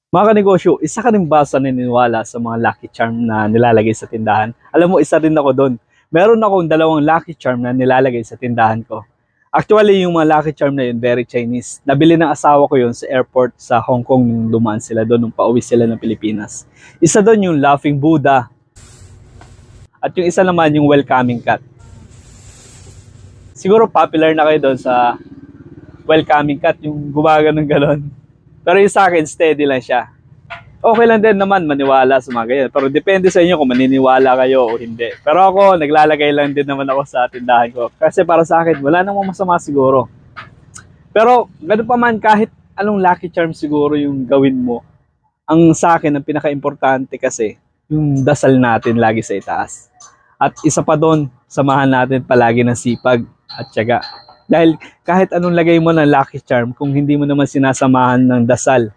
Mga kanegosyo, isa ka rin ba sa naniniwala sa mga lucky charm na nilalagay sa tindahan? Alam mo, isa rin ako doon. Meron akong dalawang lucky charm na nilalagay sa tindahan ko. Actually, yung mga lucky charm na yun, very Chinese. Nabili ng asawa ko yun sa airport sa Hong Kong nung dumaan sila doon, nung pauwi sila ng Pilipinas. Isa doon yung Laughing Buddha. At yung isa naman yung Welcoming Cat. Siguro popular na kayo doon sa Welcoming Cat, yung gumagano ng galon. Pero yung sa akin, steady lang siya. Okay lang din naman maniwala sa mga ganyan. Pero depende sa inyo kung maniniwala kayo o hindi. Pero ako, naglalagay lang din naman ako sa tindahan ko. Kasi para sa akin, wala namang masama siguro. Pero gano'n pa man, kahit anong lucky charm siguro yung gawin mo, ang sa akin, ang pinaka-importante kasi, yung dasal natin lagi sa itaas. At isa pa doon, samahan natin palagi ng sipag at tiyaga. Dahil kahit anong lagay mo ng lucky charm, kung hindi mo naman sinasamahan ng dasal